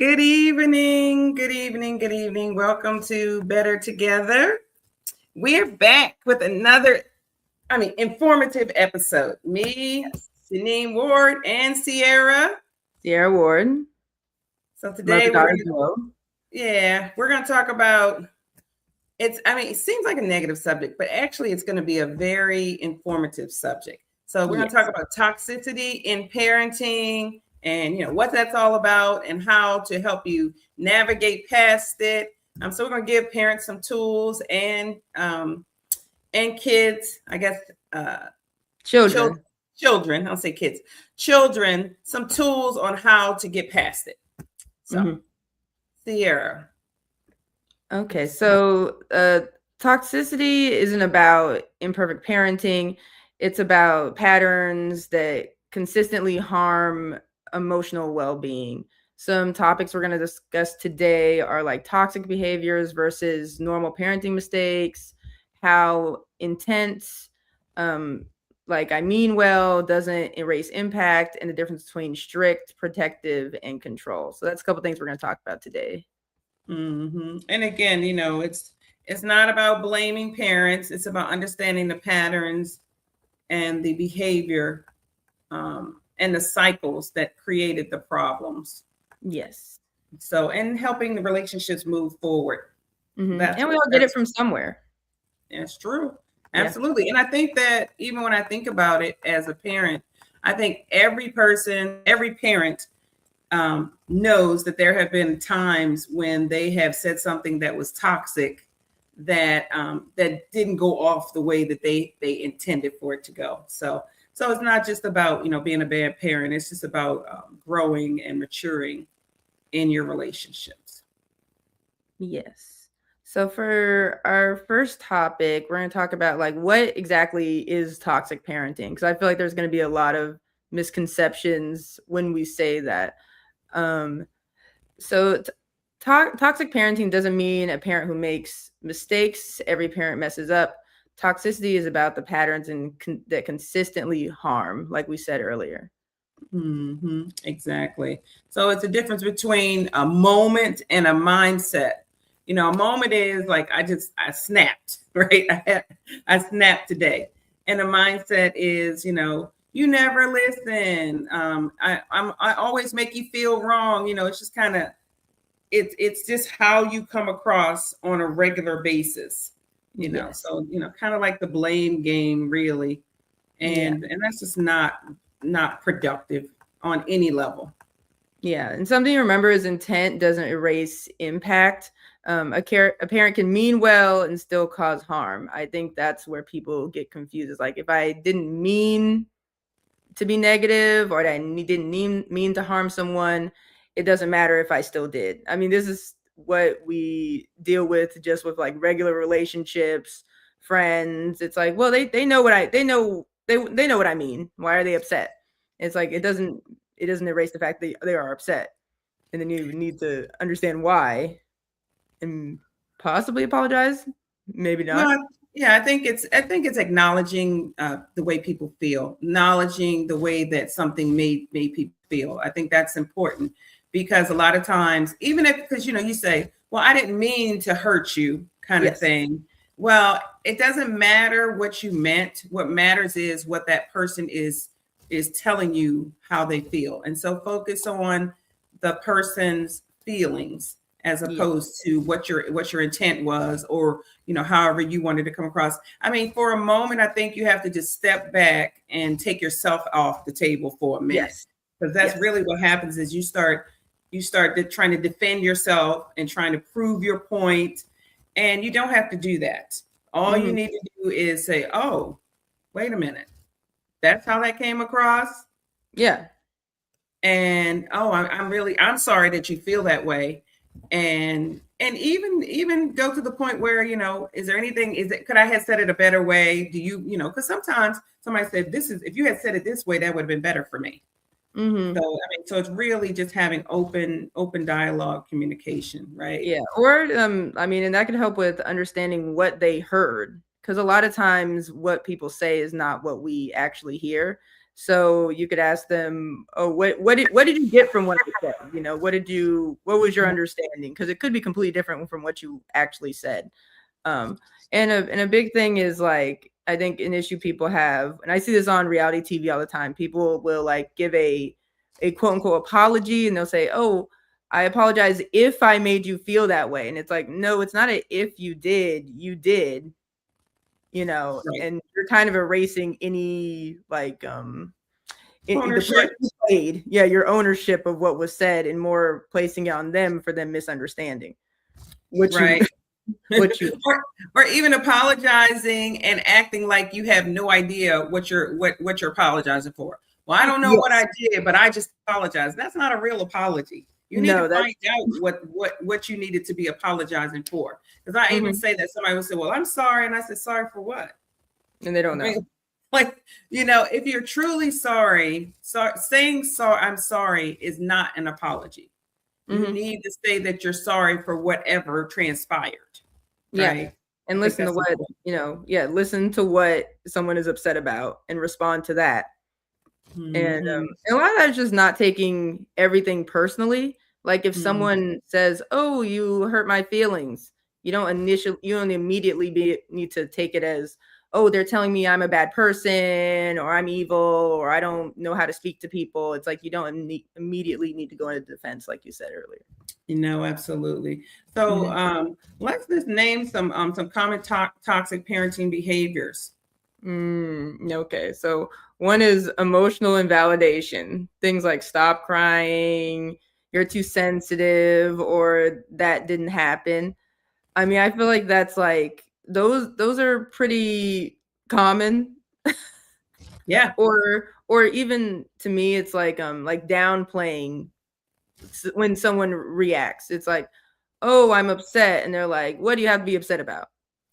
Good evening, good evening, good evening. Welcome to Better Together. We're back with another, informative episode. Me, Janine Ward, and Sierra. Sierra Ward. So today we're gonna talk about it seems like a negative subject, but actually it's gonna be a very informative subject. So we're gonna talk about toxicity in parenting and what that's all about and how to help you navigate past it. So we're gonna give parents some tools and kids, I guess children, I'll say kids, children, some tools on how to get past it. So Sierra. Okay, so toxicity isn't about imperfect parenting. It's about patterns that consistently harm emotional well-being. Some topics we're going to discuss today are like toxic behaviors versus normal parenting mistakes, how intense, like I mean well, doesn't erase impact, and the difference between strict, protective, and control. So that's a couple things we're going to talk about today. Mm-hmm. And again, it's not about blaming parents. It's about understanding the patterns and the behavior and the cycles that created the problems. Yes. So, and helping the relationships move forward. Mm-hmm. And we all get it from somewhere. That's true. Absolutely. Yeah. And I think that even when I think about it as a parent, I think every parent knows that there have been times when they have said something that was toxic that didn't go off the way that they intended for it to go. So it's not just about being a bad parent. It's just about growing and maturing in your relationships. Yes. So for our first topic, we're going to talk about like what exactly is toxic parenting, because I feel like there's going to be a lot of misconceptions when we say that. So toxic parenting doesn't mean a parent who makes mistakes. Every parent messes up. Toxicity is about the patterns that consistently harm, like we said earlier. Mm-hmm. Exactly. So it's a difference between a moment and a mindset. A moment is like I snapped, right? I snapped today, and a mindset is you never listen. I always make you feel wrong. It's just kind of it's just how you come across on a regular basis. So kind of like the blame game, really, and that's just not productive on any level. Yeah, and something to remember is intent doesn't erase impact. A parent can mean well and still cause harm. I think that's where people get confused. It's like if I didn't mean to be negative or I didn't mean to harm someone, it doesn't matter if I still did. I mean, this is what we deal with just with like regular relationships, friends. It's like, well, they know what they know what I mean. Why are they upset? It's like it doesn't erase the fact that they are upset, and then you need to understand why and possibly apologize. Maybe not. Well, yeah, I think it's acknowledging the way people feel, acknowledging the way that something made people feel. I think that's important because a lot of times, even if because you say, well, I didn't mean to hurt you, kind of thing. Well, it doesn't matter what you meant. What matters is what that person is telling you how they feel. And so focus on the person's feelings as opposed to what your intent was, or however you wanted to come across. I mean, for a moment, I think you have to just step back and take yourself off the table for a minute, because that's really what happens is you start trying to defend yourself and trying to prove your point, and you don't have to do that. All you need to do is say, oh, wait a minute, that's how that came across. Yeah. And I'm sorry that you feel that way. And even go to the point where is there anything, could I have said it a better way? Do you because sometimes somebody said, if you had said it this way, that would have been better for me. So it's really just having open dialogue, communication, right? Yeah. Or and that can help with understanding what they heard, because a lot of times what people say is not what we actually hear. So you could ask them, oh, what did you get from what I said? What was your understanding? Because it could be completely different from what you actually said. And a big thing is, like, I think an issue people have, and I see this on reality TV all the time. People will like give a quote unquote apology, and they'll say, "Oh, I apologize if I made you feel that way." And it's like, no, it's not a if you did, Right. and you're kind of erasing any like the part Ownership. you played, your ownership of what was said, and more placing it on them for them misunderstanding what you Right. what you or even apologizing and acting like you have no idea what you're apologizing for. Well, I don't know what I did, but I just apologize. That's not a real apology. You need No, to find out what you needed to be apologizing for. Because I even say that somebody would say, "Well, I'm sorry," and I said, "Sorry for what?" And they don't know. I mean, like, if you're truly sorry, saying sorry, I'm sorry, is not an apology. You need to say that you're sorry for whatever transpired. Right. And listen to what, listen to what someone is upset about and respond to that. And a lot of that is just not taking everything personally. Like if someone says, "Oh, you hurt my feelings," you don't immediately need to take it as, "Oh, they're telling me I'm a bad person, or I'm evil, or I don't know how to speak to people." It's like you don't immediately need to go into defense, like you said earlier. Absolutely. So let's just name some common toxic parenting behaviors. Okay, so one is emotional invalidation. Things like stop crying, you're too sensitive, or that didn't happen. I mean, I feel like that's like those are pretty common. Yeah. Or even to me, it's like downplaying when someone reacts. It's like, "Oh, I'm upset," and they're like, "What do you have to be upset about?"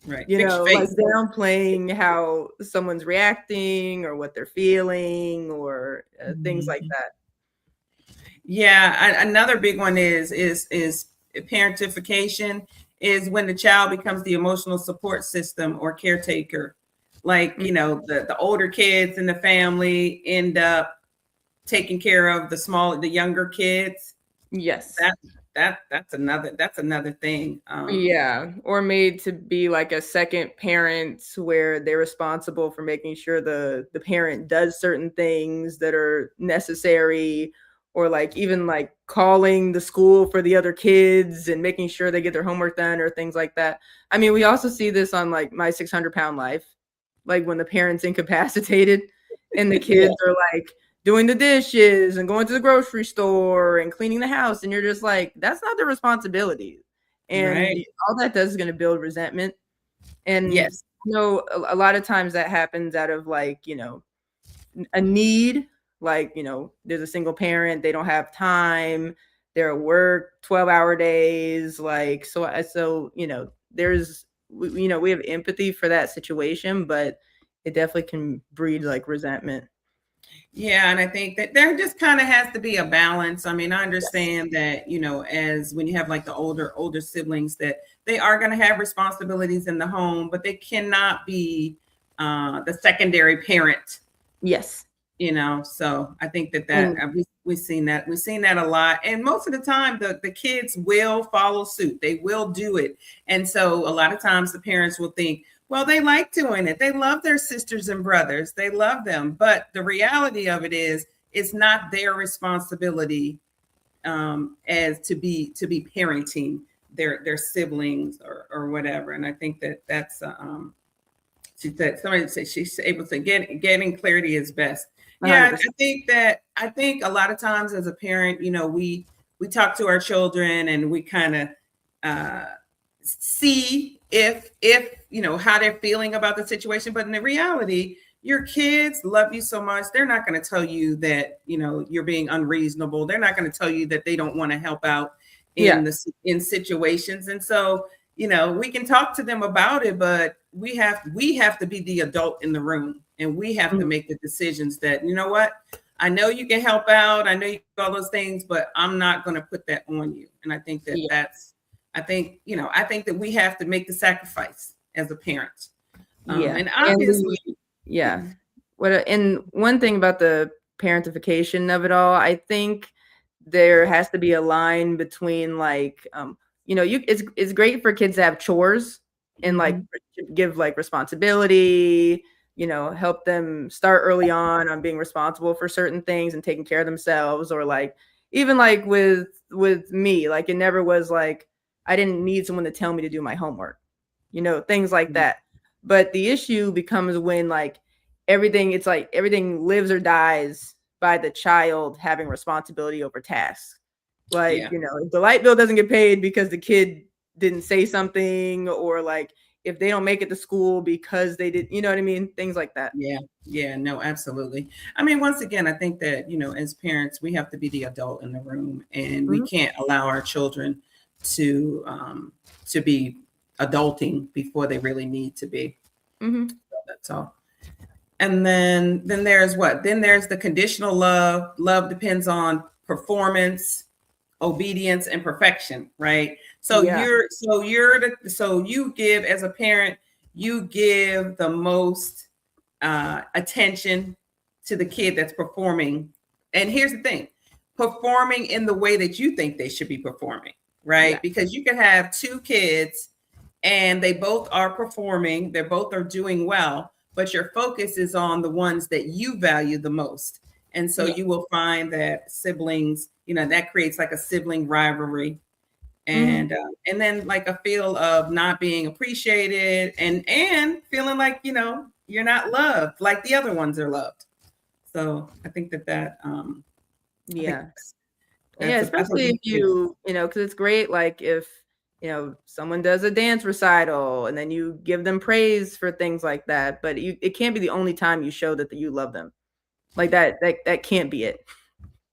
Right. Like downplaying how someone's reacting or what they're feeling, or things like that. Yeah, another big one is parentification, is when the child becomes the emotional support system or caretaker. Like, the older kids in the family end up taking care of the younger kids. Yes. That's another thing. Or made to be like a second parent, where they're responsible for making sure the parent does certain things that are necessary, or like even like calling the school for the other kids and making sure they get their homework done or things like that. I mean, we also see this on like My 600-Pound Life, like when the parent's incapacitated and the kids are like doing the dishes and going to the grocery store and cleaning the house, and you're just like, that's not their responsibility. And all that does is going to build resentment. And a lot of times that happens out of like, a need. Like, there's a single parent, they don't have time, they're at work 12-hour days, like, so there's we have empathy for that situation, but it definitely can breed like resentment. Yeah, and I think that there just kind of has to be a balance. I mean, I understand that, as when you have like the older siblings, that they are going to have responsibilities in the home, but they cannot be the secondary parent. Yes. So I think that we've seen that a lot. And most of the time the kids will follow suit. They will do it. And so a lot of times the parents will think, well, they like doing it. They love their sisters and brothers. They love them. But the reality of it is, it's not their responsibility as to be parenting their siblings or whatever. And I think that's she said, somebody said she's able to getting clarity is best. Yeah, 100%. I think a lot of times as a parent, we talk to our children and we kind of see if how they're feeling about the situation. But in the reality, your kids love you so much, they're not going to tell you that you're being unreasonable. They're not going to tell you that they don't want to help out in situations. And so we can talk to them about it, but we have to be the adult in the room, and we have to make the decisions that, what, I know you can help out, I know you can do all those things, but I'm not going to put that on you. And I think that I think that we have to make the sacrifice as a parent. And obviously, And one thing about the parentification of it all, I think there has to be a line between like, it's great for kids to have chores and like give like responsibility, help them start early on being responsible for certain things and taking care of themselves, or like even like with me, like it never was like I didn't need someone to tell me to do my homework, things like that. But the issue becomes when like it's like everything lives or dies by the child having responsibility over tasks. Like, Yeah. if the light bill doesn't get paid because the kid didn't say something, or like if they don't make it to school because they did, you know what I mean? Things like that. Yeah, no, absolutely. I mean, once again, I think that, as parents, we have to be the adult in the room, and we can't allow our children to be adulting before they really need to be. So that's all. And then there's what? Then there's the conditional love. Love depends on performance, obedience, and perfection, right? So Yeah. you give, as a parent, you give the most attention to the kid that's performing. And here's the thing, performing in the way that you think they should be performing, right? Yeah. Because you can have two kids and they both are performing, they both are doing well, but your focus is on the ones that you value the most. And so you will find that siblings, that creates like a sibling rivalry, and then like a feel of not being appreciated, and feeling like you're not loved like the other ones are loved. So I think that Yeah. that's Especially if because it's great, like if someone does a dance recital and then you give them praise for things like that, but it can't be the only time you show that you love them. Like that can't be it.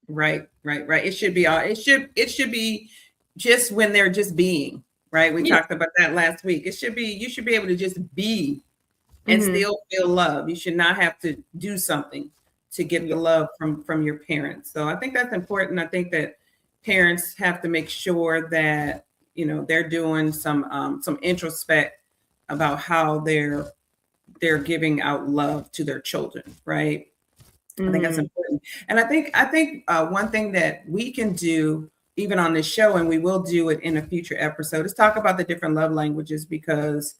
Right. It should be it should be just when they're just being, right? We talked about that last week. You should be able to just be and still feel love. You should not have to do something to get the love from your parents. So I think that's important. I think that parents have to make sure that they're doing some introspect about how they're giving out love to their children, right? I think that's important. And I think one thing that we can do even on this show, and we will do it in a future episode, is talk about the different love languages, because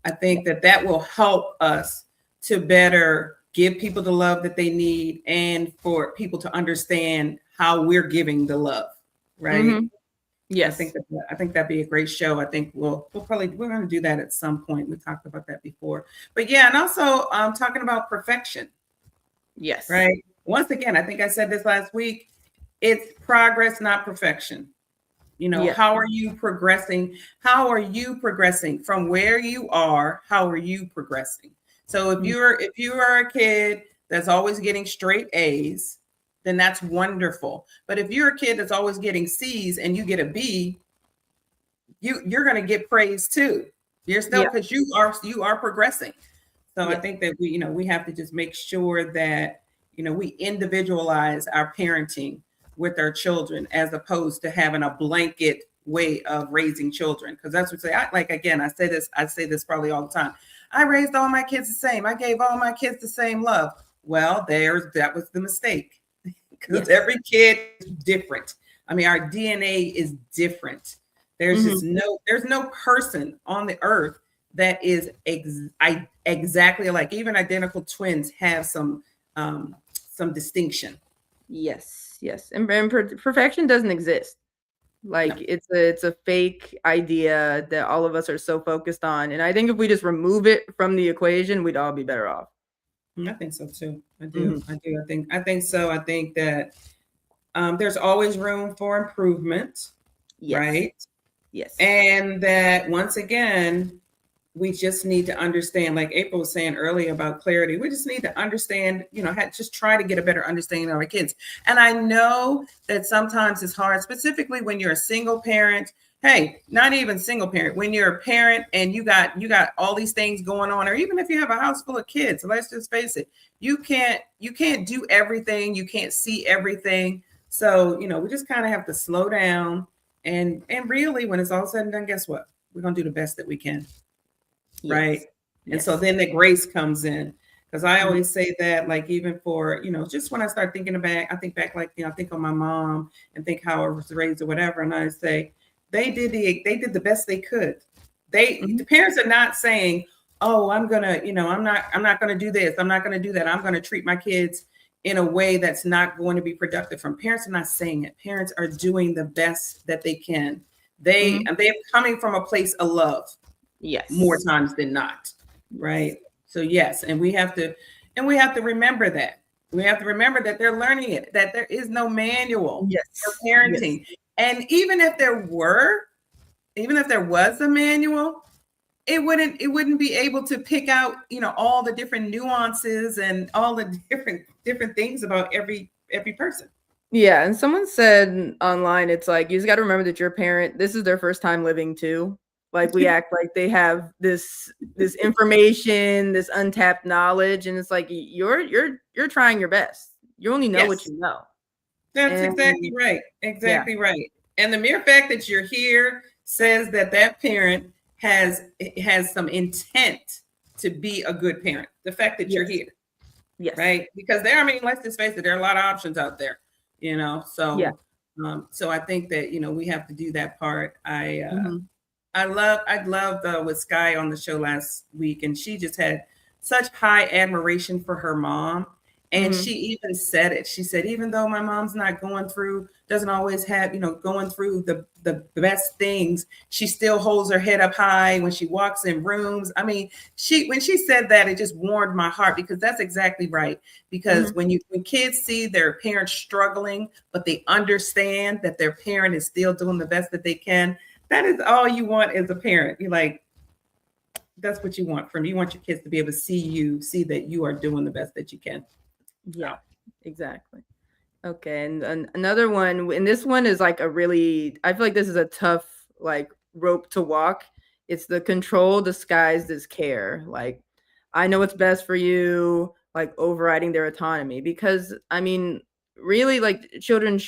I think that will help us to better give people the love that they need, and for people to understand how we're giving the love, right? Yes. I think that'd be a great show. I think we're going to do that at some point. We talked about that before, but yeah, and also talking about perfection. Yes. Right. Once again, I think I said this last week. It's progress, not perfection. How are you progressing? How are you progressing from where you are? How are you progressing? So if you are a kid that's always getting straight A's, then that's wonderful. But if you're a kid that's always getting C's and you get a B, you're going to get praise too. You're still, because you are progressing. So I think that we have to just make sure that we individualize our parenting with our children, as opposed to having a blanket way of raising children. Because that's what I say this probably all the time. I raised all my kids the same. I gave all my kids the same love. Well, that was the mistake, because every kid is different. I mean, our DNA is different. There's just there's no person on the earth that is exactly alike. Even identical twins have some distinction. Yes. And perfection doesn't exist. Like it's a fake idea that all of us are so focused on. And I think if we just remove it from the equation, we'd all be better off. I think so too. I do. I think so. I think that there's always room for improvement, right? Yes. And that, once again, we just need to understand, like April was saying earlier about clarity, we just need to understand, just try to get a better understanding of our kids. And I know that sometimes it's hard, specifically when you're a single parent. Hey, not even single parent, when you're a parent and you got all these things going on, or even if you have a house full of kids, let's just face it, you can't do everything, you can't see everything. So, we just kind of have to slow down, and really, when it's all said and done, guess what? We're going to do the best that we can. Right. And so then the grace comes in. Because I always say that, like, even for, just when I start thinking back, I think back, like, I think on my mom and think how I was raised or whatever. And I say, they did the best they could. The parents are not saying, oh, I'm gonna, I'm not gonna do this, I'm not gonna do that, I'm gonna treat my kids in a way that's not going to be productive. From parents are not saying it. Parents are doing the best that they can. They're coming from a place of love. Yes. More times than not. Right. So yes, and we have to remember that. We have to remember that they're learning it, that there is no manual for parenting. Yes. And even if there was a manual, it wouldn't be able to pick out, all the different nuances and all the different things about every person. Yeah. And someone said online, it's like, you just got to remember that your parent, this is their first time living too. Like, we act like they have this information, this untapped knowledge, and it's like you're trying your best. You only know what you know. That's exactly right. Exactly right. And the mere fact that you're here says that parent has some intent to be a good parent. The fact that you're here, right? Because let's just face it, there are a lot of options out there, So, so I think that we have to do that part. I loved with Sky on the show last week, and she just had such high admiration for her mom. And she even said it. She said, even though my mom's not doesn't always have, going through the best things, she still holds her head up high when she walks in rooms. I mean, when she said that, it just warmed my heart, because that's exactly right. Because when kids see their parents struggling, but they understand that their parent is still doing the best that they can, that is all you want as a parent. You're like, that's what you want from you. You want your kids to be able to see that you are doing the best that you can. Yeah, exactly. Okay. And another one, and this one is like I feel like this is a tough, like, rope to walk. It's the control disguised as care. Like, I know what's best for you, like overriding their autonomy, because really, like, children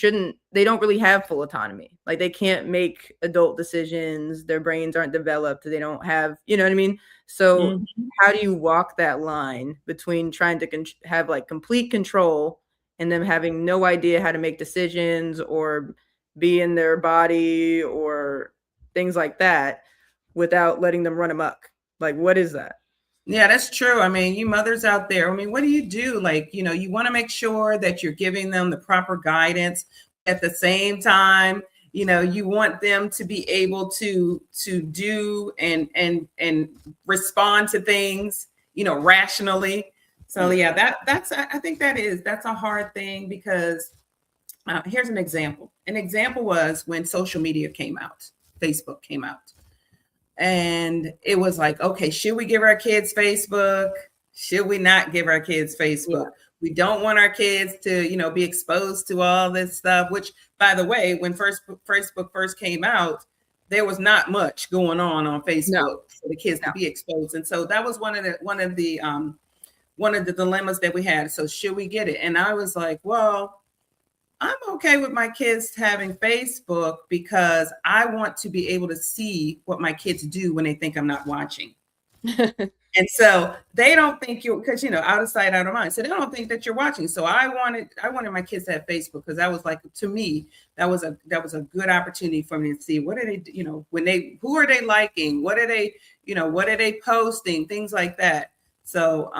they don't really have full autonomy. Like, they can't make adult decisions. Their brains aren't developed. They don't have, you know what I mean? So how do you walk that line between trying to have like complete control and them having no idea how to make decisions or be in their body or things like that without letting them run amok? Like, what is that? Yeah, that's true. You mothers out there, what do you do? Like, you want to make sure that you're giving them the proper guidance. At the same time, you want them to be able to do and respond to things, rationally. So yeah, I think that's a hard thing, because here's an example. An example was when social media came out, Facebook came out. And it was like, okay, should we give our kids Facebook? Should we not give our kids Facebook? Yeah. We don't want our kids to, be exposed to all this stuff, which, by the way, when Facebook first came out, there was not much going on Facebook for the kids to be exposed. And so that was one of the dilemmas that we had. So should we get it? And I was like, well, I'm okay with my kids having Facebook, because I want to be able to see what my kids do when they think I'm not watching. And so they don't think because out of sight, out of mind. So they don't think that you're watching. So I wanted my kids to have Facebook, because that was like, to me, that was a good opportunity for me to see what are they, who are they liking? What are they, what are they posting? Things like that. So,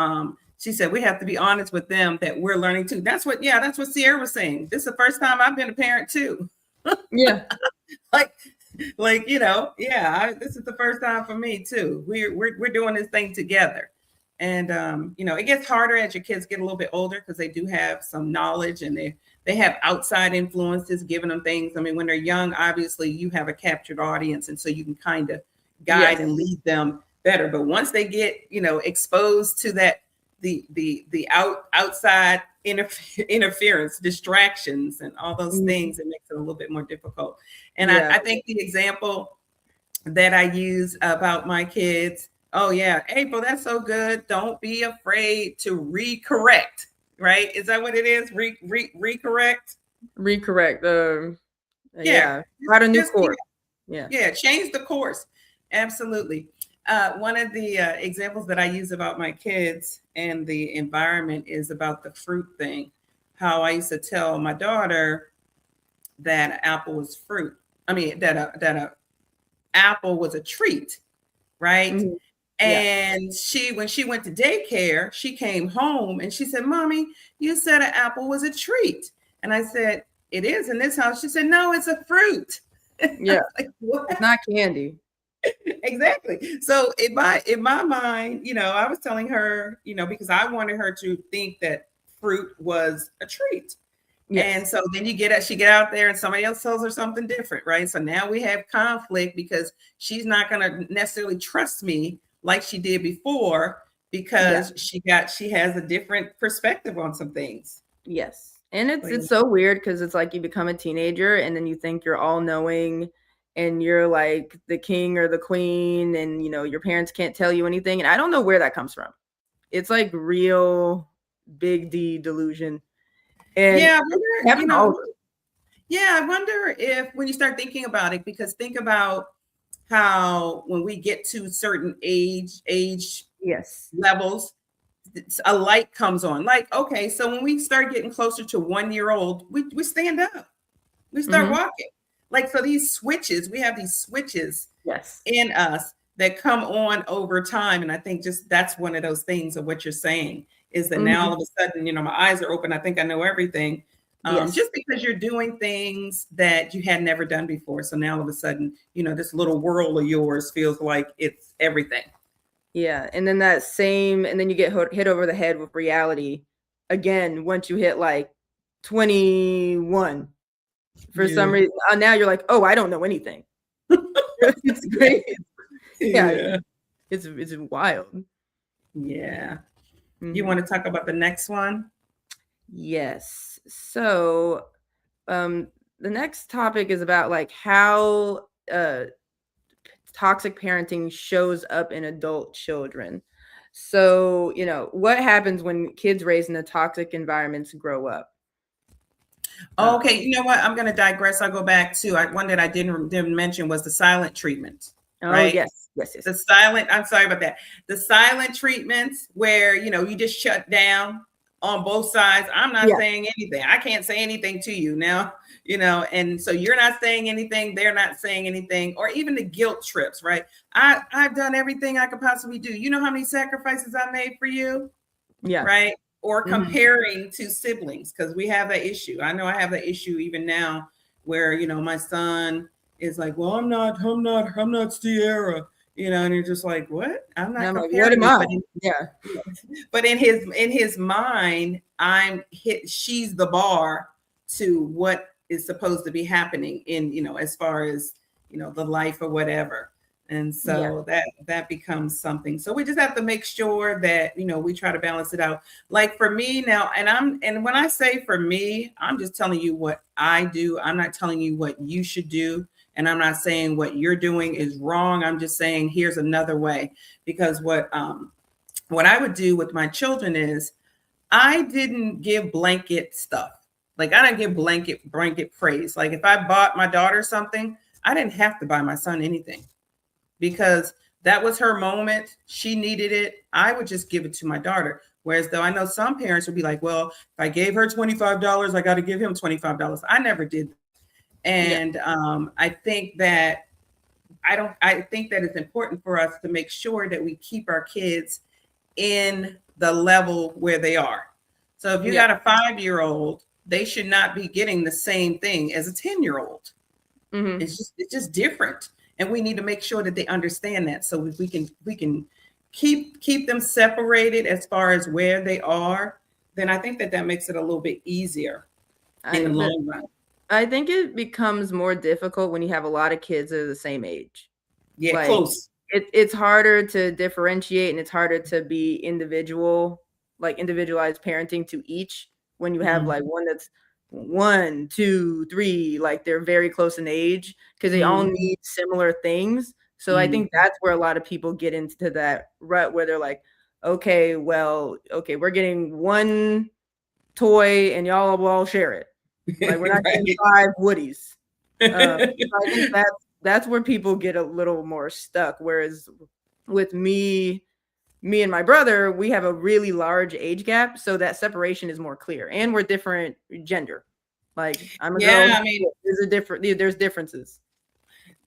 she said, we have to be honest with them that we're learning too. That's what Sierra was saying. This is the first time I've been a parent too. Yeah. This is the first time for me too. We're doing this thing together. And, it gets harder as your kids get a little bit older, because they do have some knowledge, and they have outside influences giving them things. When they're young, obviously you have a captured audience, and so you can kind of guide and lead them better. But once they get, exposed to that, the outside interference, distractions, and all those things, it makes it a little bit more difficult. And I think the example that I use about my kids, oh yeah, April, that's so good. Don't be afraid to recorrect, right? Is that what it is? Recorrect? Recorrect. Write a new course. Yeah, change the course. Absolutely. One of the examples that I use about my kids and the environment is about the fruit thing. How I used to tell my daughter that an apple was fruit. I mean, that a apple was a treat, right? Mhm. Yeah. And when she went to daycare, she came home and she said, "Mommy, you said an apple was a treat." And I said, "It is in this house." She said, "No, it's a fruit." Yeah. Like, what? It's not candy. Exactly. So in my mind, I was telling her, because I wanted her to think that fruit was a treat. And Yes. so then she get out there and somebody else tells her something different, right? So now we have conflict because she's not going to necessarily trust me like she did before Yeah. because she has a different perspective on some things. Yes. And So, it's so weird because it's like you become a teenager and then you think you're all knowing and you're like the king or the queen and your parents can't tell you anything. And I don't know where that comes from. It's like real big D delusion. And yeah, I it wonder, happened all yeah, I wonder if when you start thinking about it, because think about how when we get to certain age yes. levels, a light comes on. Like, okay, so when we start getting closer to 1 year old, we stand up, we start Hmm. walking. Like, so we have these switches Yes. in us that come on over time. And I think just that's one of those things of what you're saying is that now all Hmm. of a sudden, my eyes are open. I think I know everything. Yes. Just because you're doing things that you had never done before. So now all of a sudden, this little world of yours feels like it's everything. Yeah. And then and then you get hit over the head with reality again once you hit like 21. For some Yeah. reason, now you're like, oh, I don't know anything. It's great. Yeah, Yeah. it's wild. Yeah. You Mhm. want to talk about the next one? Yes. So, the next topic is about like how toxic parenting shows up in adult children. So, what happens when kids raised in a toxic environments grow up? Um, Okay, you know what? I'm going to digress. I'll go back to one that I didn't mention was the silent treatment, oh right? yes, yes, yes, The silent, I'm sorry about that. The silent treatments where, you just shut down on both sides. I'm not yeah, saying anything. I can't say anything to you now, and so you're not saying anything. They're not saying anything, or even the guilt trips, right? I've done everything I could possibly do. You know how many sacrifices I made for you? yeah. Right? Or Hmm. comparing to siblings, because we have that issue. I know I have that issue even now where, my son is like, well, I'm not Sierra, and you're just like, what? I'm And not I'm like, what comparing am you, I? Yeah, but in his mind, she's the bar to what is supposed to be happening in, as far as, the life or whatever. And yeah, so that becomes something. So we just have to make sure that, we try to balance it out. Like for me now, and when I say for me, I'm just telling you what I do. I'm not telling you what you should do. And I'm not saying what you're doing is wrong. I'm just saying here's another way. Because what I would do with my children is I didn't give blanket stuff. Like I didn't give blanket praise. Like if I bought my daughter something, I didn't have to buy my son anything because that was her moment. She needed it. I would just give it to my daughter. Whereas though I know some parents would be like, well, if I gave her $25, I got to give him $25. I never did that. yeah, And I think that it's important for us to make sure that we keep our kids in the level where they are. So if you yeah. got a 5-year-old, they should not be getting the same thing as a 10-year-old. Hmm. It's just different. And we need to make sure that they understand that. So if we can keep them separated as far as where they are, then I think that makes it a little bit easier in the But long run. I think it becomes more difficult when you have a lot of kids that are the same age. Yeah, Like close. it's harder to differentiate and it's harder to be individualized parenting to each when you have Mhm. like one that's 1, 2, 3, like they're very close in age because they all Mhm. need similar things. So I think Mhm. that's where a lot of people get into that rut where they're like, okay, well, okay, we're getting one toy and y'all will all share it. Like we're not getting Right. 5 Woodies. So I think that's where people get a little more stuck. Whereas with me and my brother, we have a really large age gap, so that separation is more clear, and we're different gender. Like I'm a girl. Yeah, I mean, There's differences.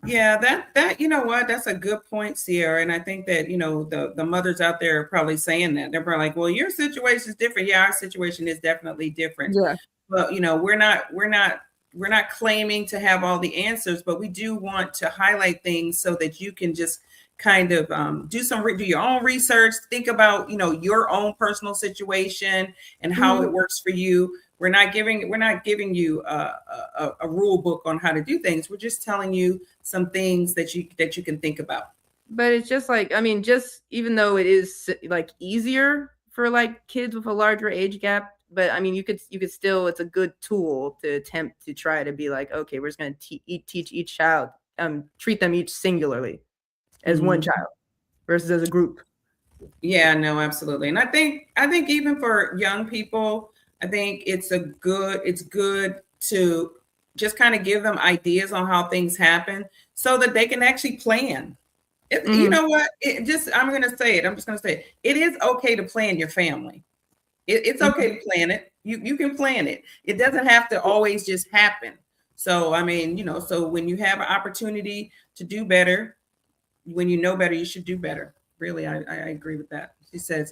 yeah, that you know what, that's a good point, Sierra. And I think that the mothers out there are probably saying that they're probably like, well, your situation is different. Yeah, our situation is definitely different. Yeah. But we're not claiming to have all the answers, but we do want to highlight things so that you can just kind of do your own research, think about your own personal situation and how it works for you. We're not giving you a rule book on how to do things. We're just telling you some things that you can think about. But it's just like, I mean, just even though it is like easier for like kids with a larger age gap, but I mean, you could still, it's a good tool to attempt to try to be like, okay, we're just going to teach each child, treat them each singularly as one child versus as a group. Yeah, no, absolutely. And I think even for young people, I think it's good to just kind of give them ideas on how things happen so that they can actually plan. You know what? I'm just going to say it. It is okay to plan your family. It's okay to plan it. You can plan it. It doesn't have to always just happen. So, I mean, so when you have an opportunity to do better, when you know better, you should do better. Really, I agree with that. She said,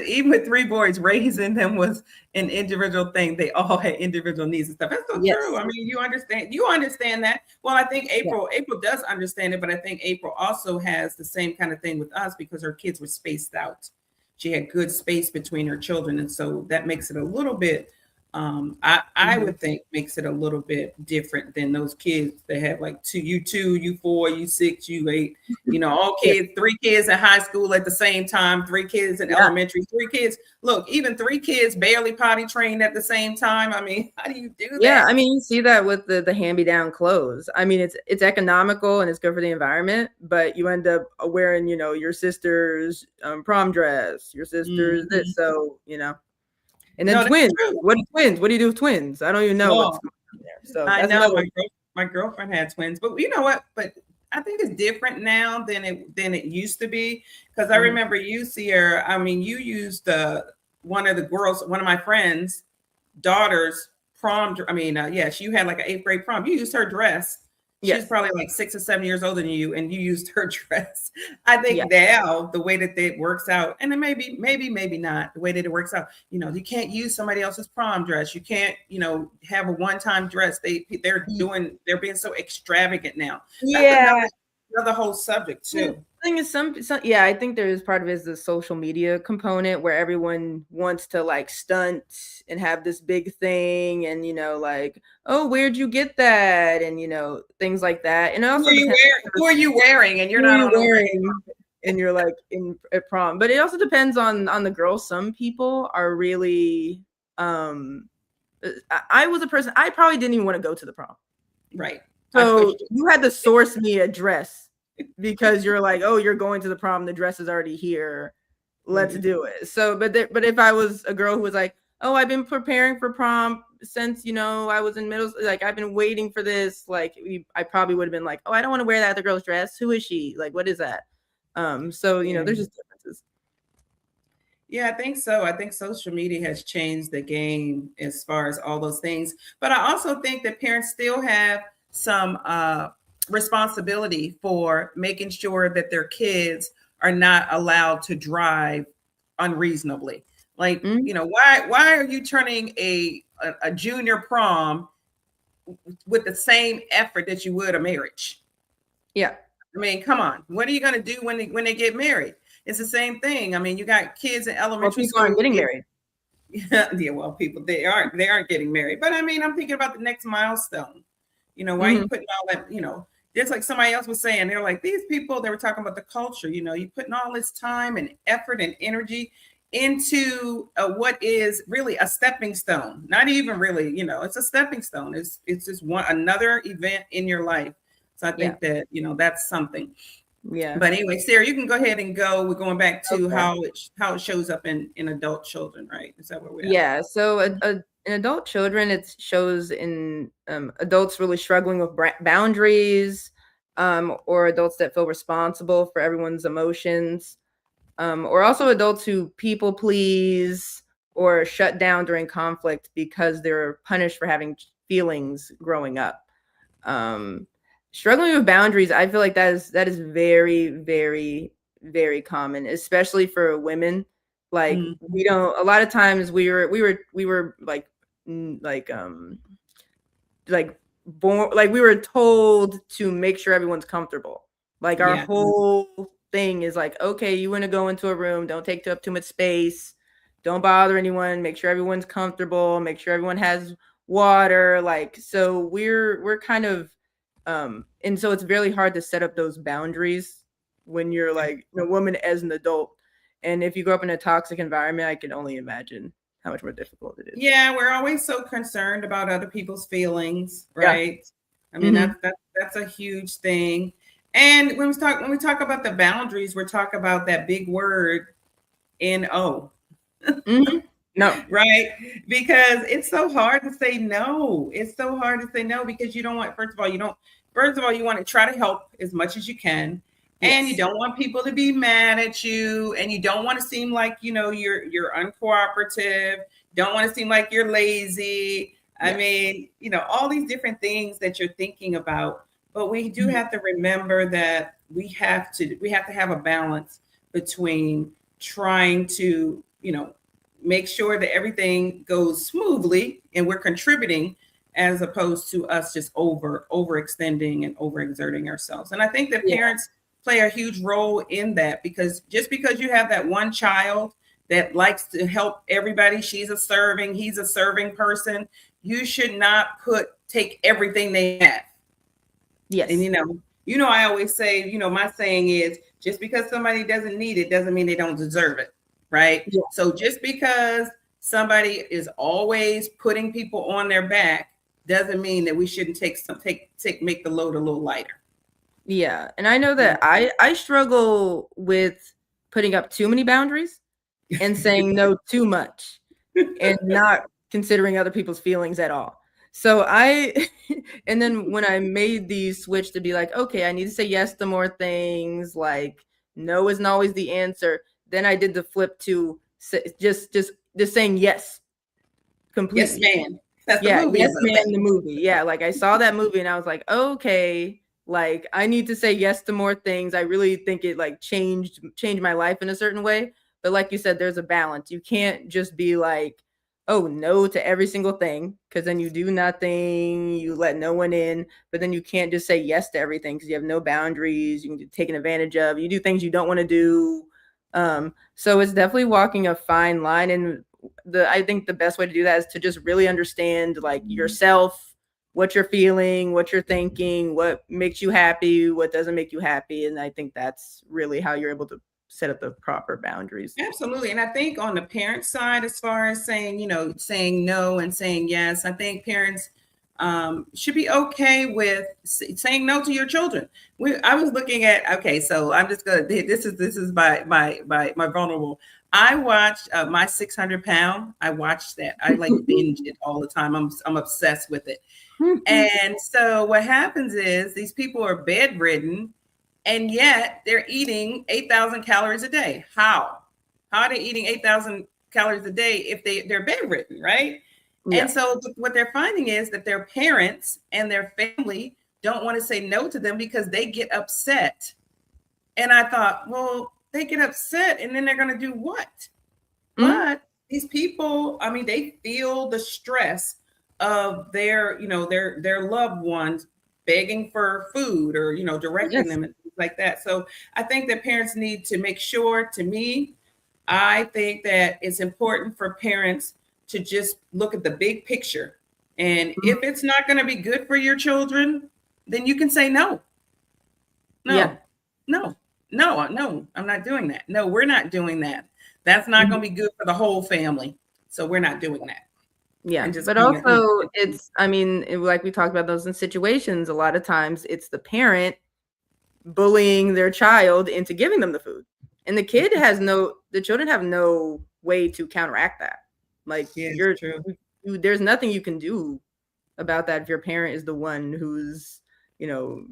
even with 3 boys, raising them was an individual thing. They all had individual needs and stuff. That's so true. I mean, you understand that. Well, I think April does understand it, but I think April also has the same kind of thing with us because her kids were spaced out. She had good space between her children. And so that makes it a little bit, I would think makes it a little bit different than those kids that have like you 2, you 4, you 6, you 8, all kids, 3 kids in high school at the same time, 3 kids in elementary, 3 kids. Look, even 3 kids barely potty trained at the same time. I mean, how do you do that? Yeah, I mean, you see that with the hand-me-down clothes. I mean, it's economical and it's good for the environment, but you end up wearing, your sister's prom dress, your sister's this, so and then twins. What are twins? What do you do with twins? I don't even know what's going on there. So I know my girlfriend had twins, but you know what? But I think it's different now than it used to be. Because I remember you, Sierra. I mean, you used one of my friends' daughter's prom. I mean, she had like an 8th grade prom. You used her dress. She's probably like 6 or 7 years older than you, and you used her dress. I think now the way that it works out, and then maybe not the way that it works out. You can't use somebody else's prom dress. You can't, have a one-time dress. They're being so extravagant now. That's another whole subject too. Thing is I think there's part of it is the social media component where everyone wants to like stunt and have this big thing and like, oh, where'd you get that, and things like that. And also who are you wearing, and you're not wearing, and you're like in at prom. But it also depends on the girls. Some people are really I was a person, I probably didn't even want to go to the prom, right? So you had to source me a dress because you're like, oh, you're going to the prom, the dress is already here, let's do it. So but if I was a girl who was like, oh, I've been preparing for prom since I was in middle, like I've been waiting for this, like I probably would have been like, oh, I don't want to wear that other girl's dress, who is she, like what is that? So there's just differences. Yeah, I think so. I think social media has changed the game as far as all those things, but I also think that parents still have some responsibility for making sure that their kids are not allowed to drive unreasonably. Like, why are you turning a junior prom with the same effort that you would a marriage? Yeah. I mean, come on. What are you going to do when they get married? It's the same thing. I mean, you got kids in elementary school aren't getting married. Yeah, well, people they aren't getting married. But I mean, I'm thinking about the next milestone. Why are you putting all that, just like somebody else was saying, they're like, these people, they were talking about the culture, you putting all this time and effort and energy into what is really a stepping stone. Not even really, it's a stepping stone. It's just another event in your life. So I think that, that's something. Yeah. But anyway, Sarah, you can go ahead and go. We're going back to how it shows up in adult children, right? Is that where we're at? Yeah. So in adult children, it shows in adults really struggling with boundaries, or adults that feel responsible for everyone's emotions, or also adults who people please or shut down during conflict because they're punished for having feelings growing up. Um, Struggling with boundaries, I feel like that is very, very, very common, especially for women. Like we don't. A lot of times we were like born, like we were told to make sure everyone's comfortable. Like our Yeah. whole thing is like, okay, you want to go into a room, don't take up too much space, don't bother anyone, make sure everyone's comfortable, make sure everyone has water. Like, so we're kind of and so it's really hard to set up those boundaries when you're like a woman as an adult. And if you grow up in a toxic environment, I can only imagine how much more difficult it is. Yeah, we're always so concerned about other people's feelings, Yeah. right? I mean, that's a huge thing. And when we talk about the boundaries, we're talking about that big word no. No. Right? Because it's so hard to say no. It's so hard to say no because you don't want, first of all, you want to try to help as much as you can. And you don't want people to be mad at you, and you don't want to seem like, you're uncooperative, don't want to seem like you're lazy. I mean, all these different things that you're thinking about. But we do have to remember that we have to have a balance between trying to, make sure that everything goes smoothly and we're contributing, as opposed to us just overextending and overexerting ourselves. And I think that parents play a huge role in that, because just because you have that one child that likes to help everybody, he's a serving person, you should not take everything they have. Yes. And I always say, my saying is, just because somebody doesn't need it doesn't mean they don't deserve it. Right. Yeah. So just because somebody is always putting people on their back doesn't mean that we shouldn't make the load a little lighter. Yeah. And I know that I struggle with putting up too many boundaries and saying no too much and not considering other people's feelings at all. So and then when I made the switch to be like, okay, I need to say yes to more things, like no isn't always the answer. Then I did the flip to just saying yes completely. Yes, man. That's the movie. Yes, man, the movie. Yeah, like I saw that movie and I was like, okay, like I need to say yes to more things. I really think it like changed my life in a certain way. But like you said, there's a balance. You can't just be like, oh, no to every single thing, because then you do nothing, you let no one in. But then you can't just say yes to everything because you have no boundaries. You can get taken advantage of. You do things you don't want to do. So it's definitely walking a fine line. And I think the best way to do that is to just really understand like yourself, what you're feeling, what you're thinking, what makes you happy, what doesn't make you happy. And I think that's really how you're able to set up the proper boundaries. Absolutely. And I think on the parent side, as far as saying no and saying yes, I think parents should be okay with saying no to your children. I was looking at, okay, so I'm just gonna, this is my vulnerable. I watched My 600 Pound. I watched that. I like binge it all the time. I'm obsessed with it. And so what happens is these people are bedridden, and yet they're eating 8,000 calories a day. How are they eating 8,000 calories a day if they're bedridden, right? Yeah. And so what they're finding is that their parents and their family don't want to say no to them because they get upset. And I thought, well, they get upset and then they're going to do what? Mm-hmm. But these people, I mean, they feel the stress of their loved ones begging for food or, directing them and things like that. So I think that parents need to make sure, to me, I think that it's important for parents to just look at the big picture. And if it's not going to be good for your children, then you can say no. No, I'm not doing that. No, we're not doing that. That's not going to be good for the whole family. So we're not doing that. Yeah. But also it's, I mean, like we talked about those in situations, a lot of times it's the parent bullying their child into giving them the food. And the children have no way to counteract that. Like there's nothing you can do about that if your parent is the one who's,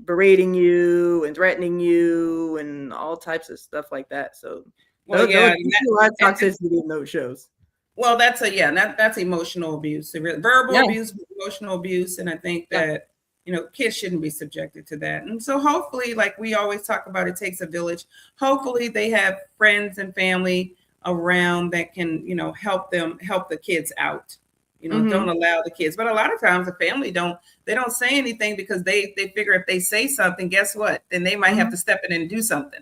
berating you and threatening you and all types of stuff like that. So Well, yeah, you see a lot of toxicity in those shows. well, that's emotional abuse, verbal Yeah. abuse, emotional abuse, and I think Yeah. that kids shouldn't be subjected to that. And so hopefully, like we always talk about, it takes a village. Hopefully, they have friends and family around that can help the kids out. Don't allow the kids. But a lot of times, the family don't say anything because they figure if they say something, guess what? Then they might have to step in and do something.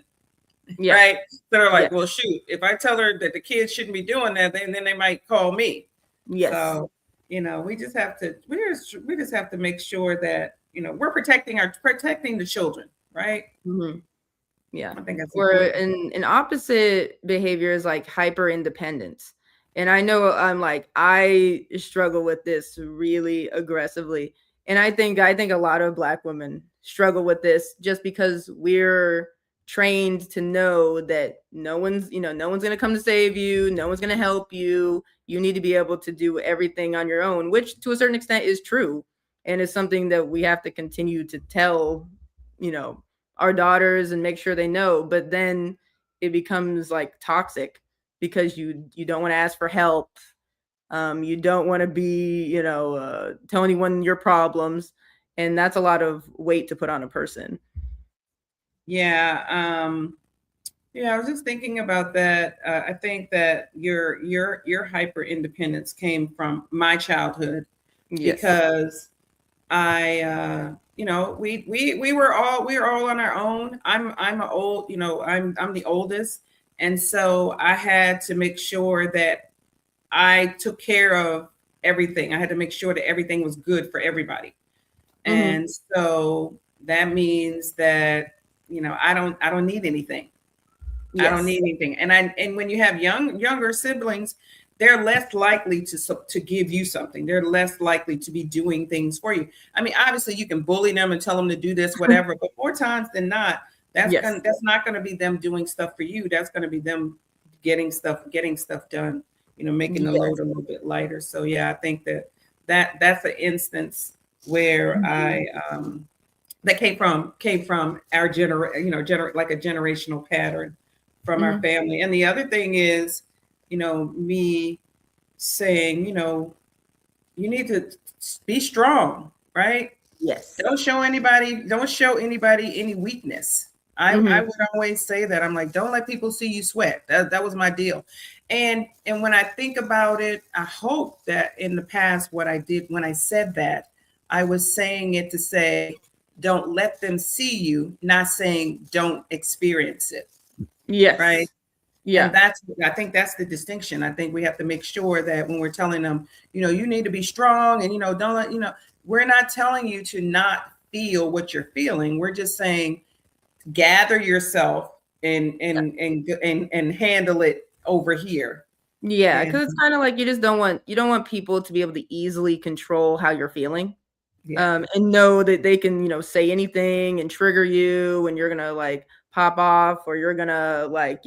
Yeah. Right. So they're like, Yeah. well, shoot, if I tell her that the kids shouldn't be doing that, then they might call me. Yes. So, we just have to make sure that, we're protecting the children. Right. Yeah. I think that's Or an opposite behavior is like hyper independence. And I know I struggle with this really aggressively. And I think a lot of Black women struggle with this just because we're trained to know that no one's going to come to save you. No one's going to help you. You need to be able to do everything on your own, which to a certain extent is true. And it's something that we have to continue to tell, our daughters and make sure they know. But then it becomes like toxic because you don't want to ask for help. You don't want to be, tell anyone your problems. And that's a lot of weight to put on a person. Yeah. I was just thinking about that. I think that your hyper independence came from my childhood. Yes. Because we were all on our own. I'm the oldest, and so I had to make sure that I took care of everything. I had to make sure that everything was good for everybody, and so that means that I don't need anything. Yes. I don't need anything, and when you have younger siblings, they're less likely to give you something. They're less likely to be doing things for you. I mean, obviously, you can bully them and tell them to do this, whatever. But more times than not, that's not going to be them doing stuff for you. That's going to be them getting stuff done. Making the load a little bit lighter. So yeah, I think that's an instance where that came from our like a generational pattern from our family. And the other thing is, me saying, you need to be strong, right? Yes. Don't show anybody any weakness. I would always say that. I'm like, don't let people see you sweat. That was my deal. And when I think about it, I hope that in the past, what I did when I said that, I was saying it to say, don't let them see you, not saying don't experience it. Yes. Right. Yeah. And I think that's the distinction. I think we have to make sure that when we're telling them, you need to be strong and, don't let, we're not telling you to not feel what you're feeling. We're just saying, gather yourself and handle it over here. Yeah. Cause it's kind of like, you don't want people to be able to easily control how you're feeling. Yeah. And know that they can, say anything and trigger you and you're going to like pop off or you're going to like,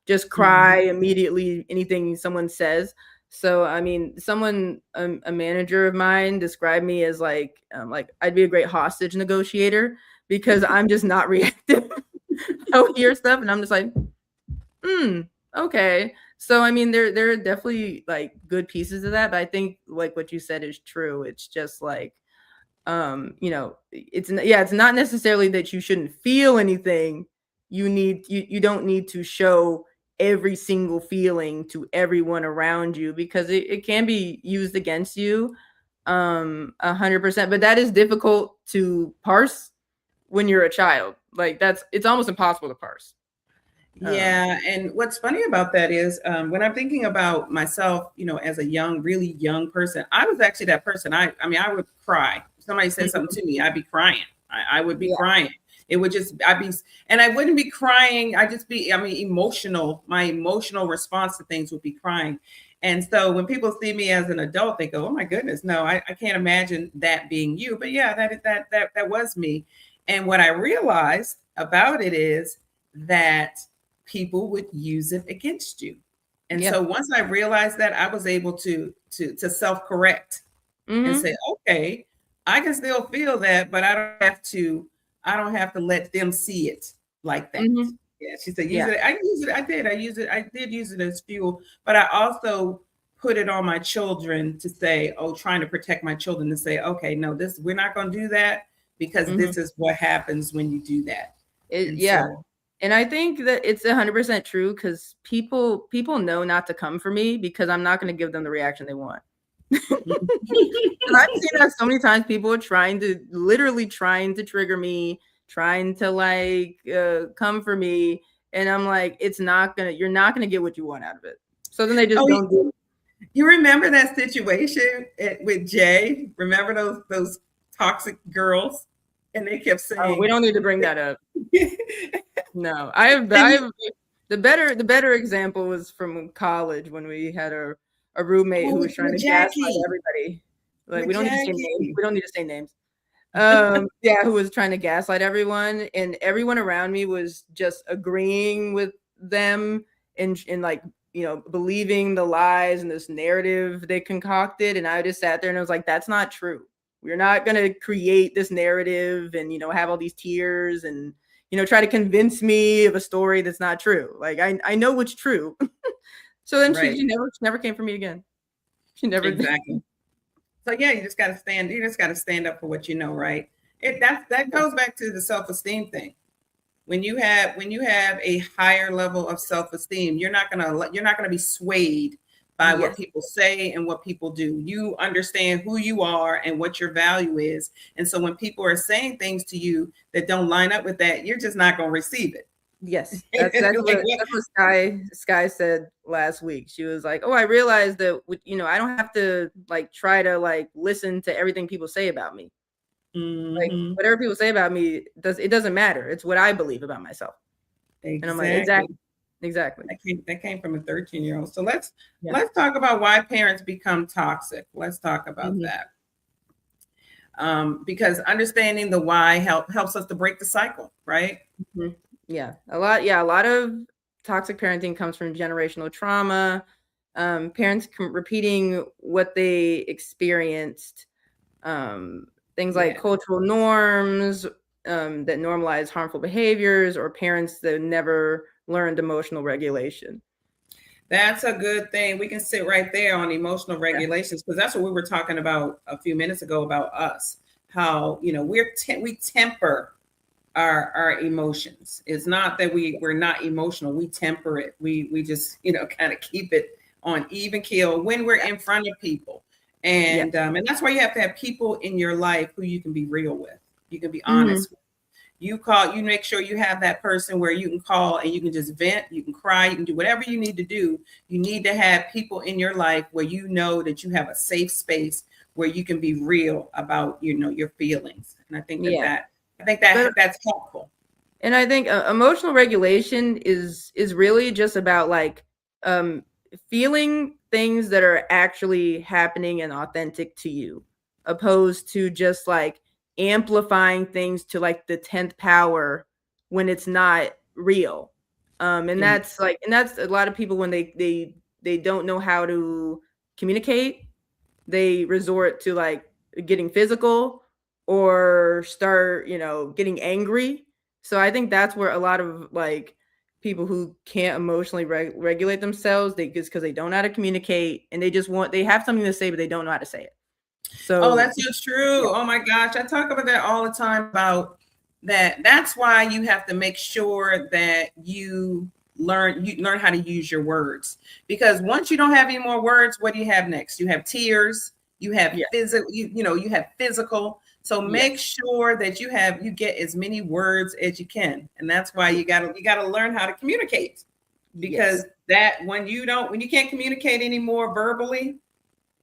just cry immediately, anything someone says. So, I mean, a manager of mine described me as like I'd be a great hostage negotiator because I'm just not reactive. I'll hear stuff and I'm just like, okay. So, I mean, there are definitely like good pieces of that, but I think like what you said is true. It's just like, it's not necessarily that you shouldn't feel anything. You don't need to show every single feeling to everyone around you because it can be used against you 100%, but that is difficult to parse when you're a child. Like it's almost impossible to parse. Yeah. And what's funny about that is when I'm thinking about myself, as a really young person, I was actually that person. I would cry. If somebody said something to me, I'd be crying. I would be crying. It would just, and I wouldn't be crying. Emotional. My emotional response to things would be crying. And so when people see me as an adult, they go, oh my goodness, no, I can't imagine that being you. But yeah, that was me. And what I realized about it is that people would use it against you. And so once I realized that, I was able to self-correct and say, okay, I can still feel that, but I don't have to let them see it like that. Mm-hmm. Yeah, she said, use Yeah. it. I use it. I did use it as fuel, but I also put it on my children to say, oh, trying to protect my children to say, okay, no, this, we're not going to do that because Mm-hmm. this is what happens when you do that. And Yeah. so, And I think that it's 100% true because people know not to come for me because I'm not going to give them the reaction they want. And I've seen that so many times. People are literally trying to trigger me, trying to like come for me, and I'm like, you're not gonna get what you want out of it. So then they just oh, don't do it. you remember that situation with Jay? Remember those toxic girls, and they kept Oh, we saying, don't need to bring that up. No, and you, the better example was from college when we had a roommate who oh, was trying to with gaslight Jackie, everybody. Like with we don't need to say names. Jackie. We don't need to say names. Yeah, who was trying to gaslight everyone, and everyone around me was just agreeing with them and like, you know, believing the lies and this narrative they concocted. And I just sat there and I was like, that's not true. We're not going to create this narrative and, you know, have all these tears and, you know, try to convince me of a story that's not true. Like I know what's true. So then Right, she never came for me again. She never did. exactly. So yeah, you just got to stand. You just got to stand up for what you know, right? That goes back to the self-esteem thing. When you have a higher level of self-esteem, you're not gonna be swayed by what Yes. people say and what people do. You understand who you are and what your value is, and so when people are saying things to you that don't line up with that, you're just not gonna receive it. Yes, Like, that's what Sky said last week. She was like, "Oh, I realized that you know, I don't have to like try to like listen to everything people say about me. Like mm-hmm. whatever people say about me doesn't matter. It's what I believe about myself." And I'm like, Exactly. exactly. That came from a 13-year-old. So Yeah. let's talk about why parents become toxic. Let's talk about Mm-hmm. that. Because understanding the why helps us to break the cycle, right? Mm-hmm. Yeah, a lot of toxic parenting comes from generational trauma. Parents repeating what they experienced. Um, Things like Yeah, cultural norms that normalize harmful behaviors, or parents that never learned emotional regulation. that's a good thing. We can sit right there on emotional Yeah. regulations because that's what we were talking about a few minutes ago about us. How we temper our emotions. It's not that we're not emotional. We temper it. We just kind of keep it on even keel when we're in front of people, Yeah. and that's why you have to have people in your life who you can be real with. You can be Mm-hmm. honest with. You make sure you have that person where you can call and you can just vent, you can cry, you can do whatever you need to do. You need to have people in your life where you know that you have a safe space where you can be real about your feelings. And I think Yeah. that's helpful. And I think emotional regulation is really just about like um, feeling things that are actually happening and authentic to you, opposed to just like amplifying things to like the 10th power when it's not real. And Yeah. that's a lot of people when they don't know how to communicate, they resort to like getting physical or start, you know, getting angry. So I think that's where a lot of like people who can't emotionally regulate themselves, they just because they don't know how to communicate and they have something to say but they don't know how to say it. Oh, So that's so true. Oh my gosh, I talk about that all the time about that. That's why you have to make sure that you learn how to use your words, because once you don't have any more words, what do you have next? You have tears, you have yeah, physical, you have physical. So yeah, make sure that you get as many words as you can. And that's why you gotta learn how to communicate, because yes, that when you can't communicate anymore verbally,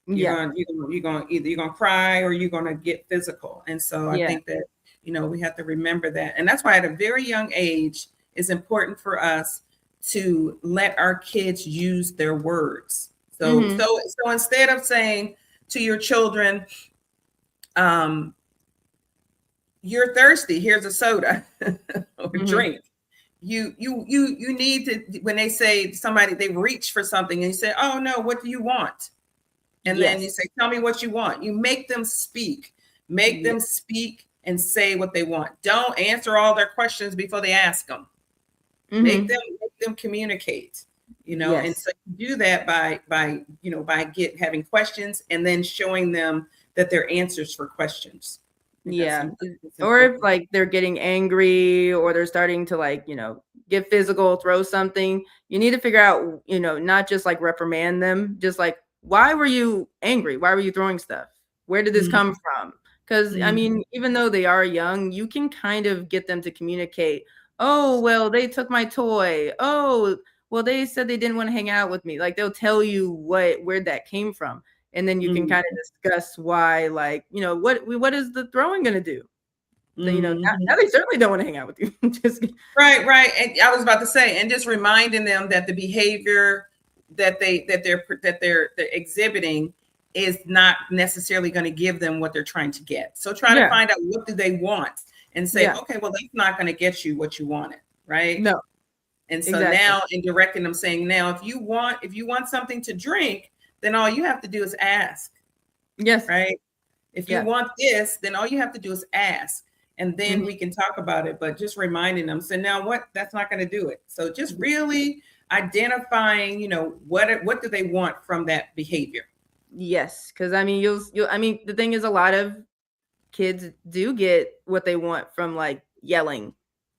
yeah, you're gonna cry or you're gonna get physical. And so I yeah, think that we have to remember that. And that's why at a very young age it's important for us to let our kids use their words. So mm-hmm, so instead of saying to your children, you're thirsty, here's a soda or mm-hmm, drink. You need to, when they say somebody, they reach for something and you say, oh no, what do you want? And then you yes, say, tell me what you want. You make them speak, Make them speak and say what they want. Don't answer all their questions before they ask them. Make them communicate, and so you do that by having questions and then showing them that they're answers for questions. Or if like they're getting angry or they're starting to get physical, throw something, you need to figure out, not just like reprimand them, just like, why were you angry? Why were you throwing stuff? Where did this come from? Because I mean, even though they are young, you can kind of get them to communicate. Oh, well, they took my toy. Oh, well, they said they didn't want to hang out with me. Like they'll tell you where that came from. And then you can kind of discuss why, like, what is the throwing going to do? So, now they certainly don't want to hang out with you. Right. And I was about to say, and just reminding them that the behavior that they're exhibiting is not necessarily going to give them what they're trying to get. So try to find out what do they want and say, okay, well, that's not going to get you what you wanted, right? No. And so now in directing them, saying, now if you want something to drink, then all you have to do is ask. Yes. Right. If you want this, then all you have to do is ask. And then we can talk about it. But just reminding them, so now that's not going to do it. So just really identifying, what do they want from that behavior? Yes. Because I mean, the thing is, a lot of kids do get what they want from like yelling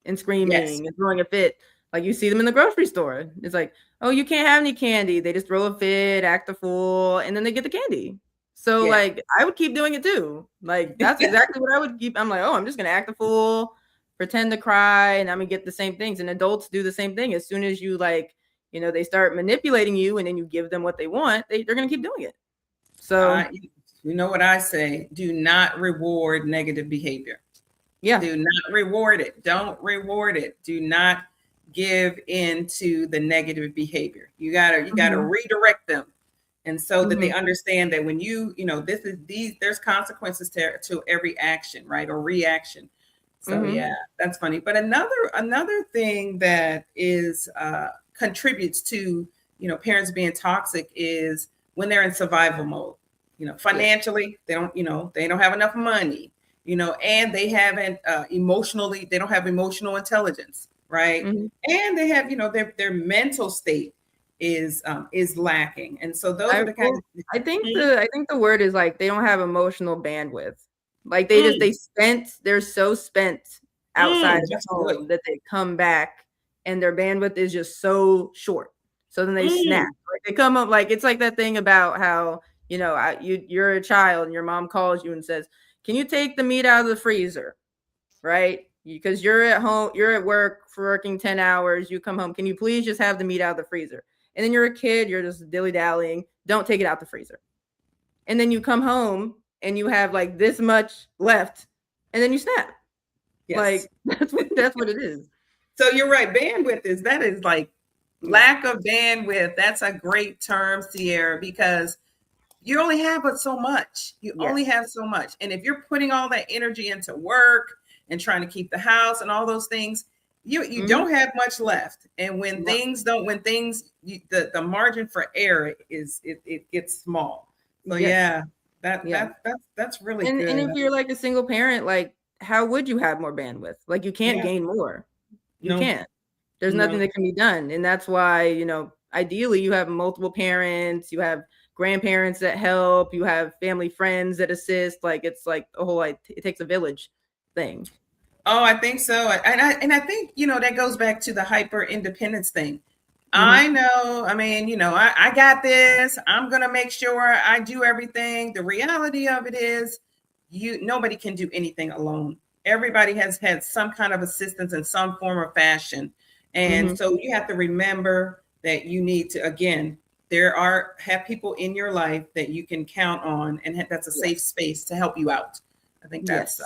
and screaming and throwing a fit. Like you see them in the grocery store. It's like, oh, you can't have any candy. They just throw a fit, act a fool, and then they get the candy. So like I would keep doing it too. Like that's exactly what I would keep. I'm like, oh, I'm just gonna act a fool, pretend to cry, and I'm gonna get the same things. And adults do the same thing. As soon as you they start manipulating you and then you give them what they want, they're gonna keep doing it. So you know what I say? Do not reward negative behavior. Yeah. Do not reward it. Don't reward it. Do not give into the negative behavior. You gotta redirect them, and so that they understand that when there's consequences to every action, right, or reaction. So that's funny. But another thing that is contributes to parents being toxic is when they're in survival mode. Financially, they don't have enough money. And they haven't they don't have emotional intelligence. Right. And they have, their mental state is lacking. And so those are the kinds of I think the word is like they don't have emotional bandwidth. Like they're so spent outside of home that they come back and their bandwidth is just so short. So then they snap. Like they come up like it's like that thing about how, you're a child and your mom calls you and says, can you take the meat out of the freezer? Right? Because you're at home, you're at work for working 10 hours, you come home, can you please just have the meat out of the freezer? And then you're a kid, you're just dilly-dallying, don't take it out the freezer. And then you come home and you have like this much left and then you snap. Yes. Like that's what it is. So you're right. Bandwidth is like lack of bandwidth. That's a great term, Sierra, because you only have but so much. You only have so much. And if you're putting all that energy into work and trying to keep the house and all those things, you don't have much left. And when the margin for error it gets small. So that's really good. And if you're like a single parent, like how would you have more bandwidth? Like you can't gain more. You can't. There's nothing that can be done. And that's why, ideally you have multiple parents, you have grandparents that help, you have family friends that assist. Like it's like a whole it takes a village thing. Oh, I think so. And I think, that goes back to the hyper independence thing. I know, I got this. I'm going to make sure I do everything. The reality of it is nobody can do anything alone. Everybody has had some kind of assistance in some form or fashion. And so you have to remember that you need to, again, have people in your life that you can count on, and that's a safe space to help you out. I think that's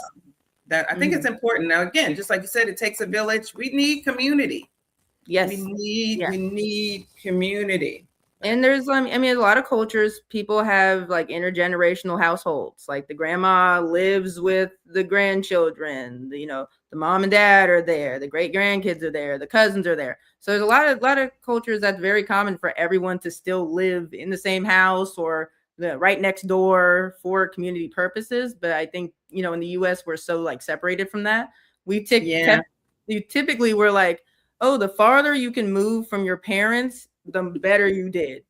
I think it's important. Now, again, just like you said, it takes a village. We need community. Yes. We need community. And there's, a lot of cultures, people have like intergenerational households. Like the grandma lives with the grandchildren, the mom and dad are there, the great grandkids are there, the cousins are there. So there's a lot of cultures that's very common for everyone to still live in the same house or right next door for community purposes. But I think, in the US, we're so like separated from that. Yeah. You typically were like, oh, the farther you can move from your parents, the better you did.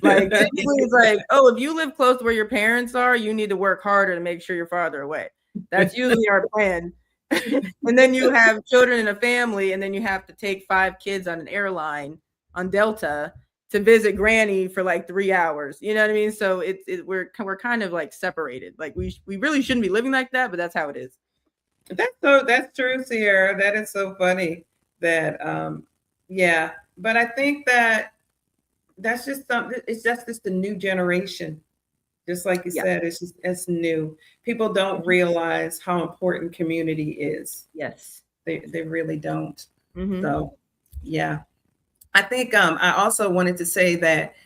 Like typically it's like, oh, if you live close to where your parents are, you need to work harder to make sure you're farther away. That's usually our plan. And then you have children in a family, and then you have to take 5 kids on an airline on Delta to visit Granny for like 3 hours. You know what I mean? So we're kind of like separated. Like we really shouldn't be living like that, but that's how it is. That's true, Sierra. That is so funny that yeah. But I think that's just something. It's just the new generation. Just like you said, it's new. People don't realize how important community is. Yes, they really don't. So yeah, I think I also wanted to say that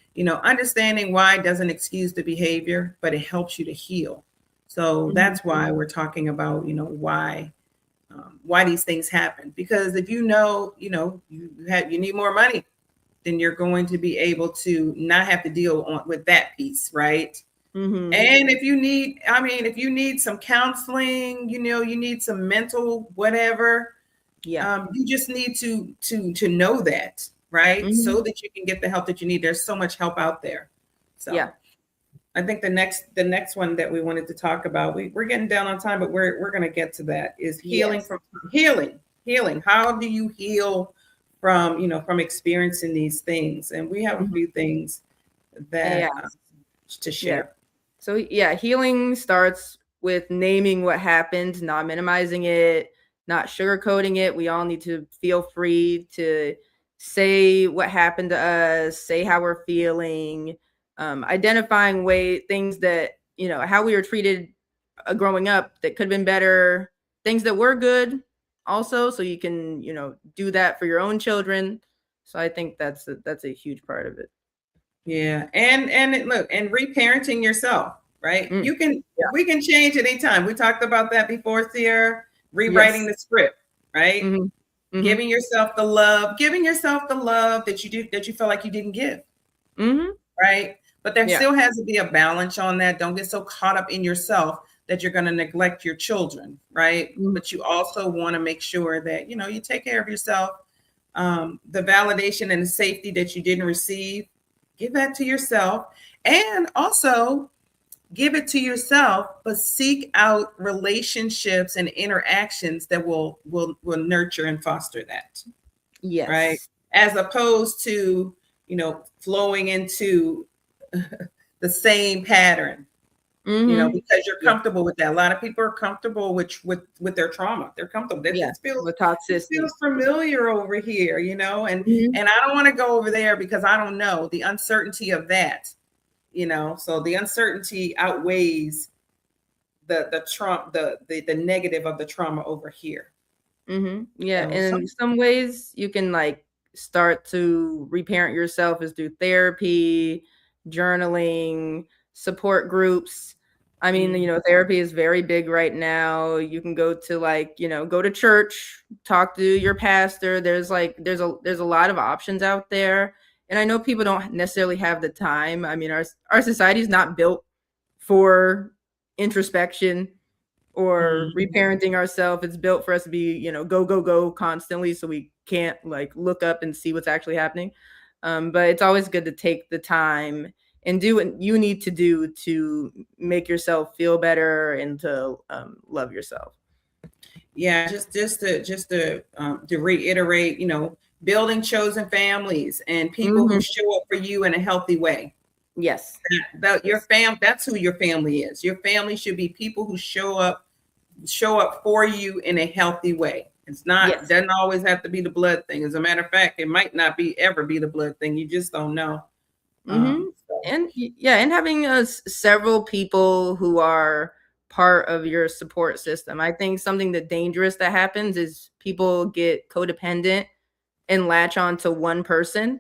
understanding why doesn't excuse the behavior, but it helps you to heal. So that's why we're talking about why these things happen. Because if you need more money, then you're going to be able to not have to deal with that piece, right? And if you need some counseling, you need some mental whatever, you just need to know that, right? So that you can get the help that you need. There's so much help out there. So yeah, I think the next one that we wanted to talk about, we're getting down on time, but we're going to get to that, is healing from healing. How do you heal from experiencing these things? And we have a few things that to share. So healing starts with naming what happened, not minimizing it, not sugarcoating it. We all need to feel free to say what happened to us, say how we're feeling, identifying things that, how we were treated growing up that could have been better, things that were good also, so you can, do that for your own children. So I think that's a huge part of it. Yeah. And reparenting yourself, right? We can change at any time. We talked about that before, Sierra. Rewriting the script, right? Giving yourself the love that you feel like you didn't give. Right. But there still has to be a balance on that. Don't get so caught up in yourself that you're going to neglect your children, right? But you also want to make sure that, you take care of yourself. The validation and the safety that you didn't receive, give that to yourself. And also give it to yourself, but seek out relationships and interactions that will nurture and foster that. Yes. Right. As opposed to, flowing into the same pattern, because you're comfortable with that. A lot of people are comfortable with their trauma. They're comfortable. It feels familiar over here, and I don't want to go over there because I don't know the uncertainty of that. So the uncertainty outweighs the trauma, the negative of the trauma over here. Yeah, and in some ways you can like start to reparent yourself is through therapy, journaling, support groups. I mean, therapy is very big right now. You can go to go to church, talk to your pastor. There's a lot of options out there. And I know people don't necessarily have the time. I mean, our society is not built for introspection or reparenting ourselves. It's built for us to be, go constantly. So we can't look up and see what's actually happening. But it's always good to take the time and do what you need to do to make yourself feel better and to love yourself. Yeah, just to reiterate, building chosen families and people who show up for you in a healthy way. Yes. That's who your family is. Your family should be people who show up for you in a healthy way. It's not, doesn't always have to be the blood thing. As a matter of fact, it might not ever be the blood thing. You just don't know. And having several people who are part of your support system. I think something dangerous that happens is people get codependent and latch on to one person.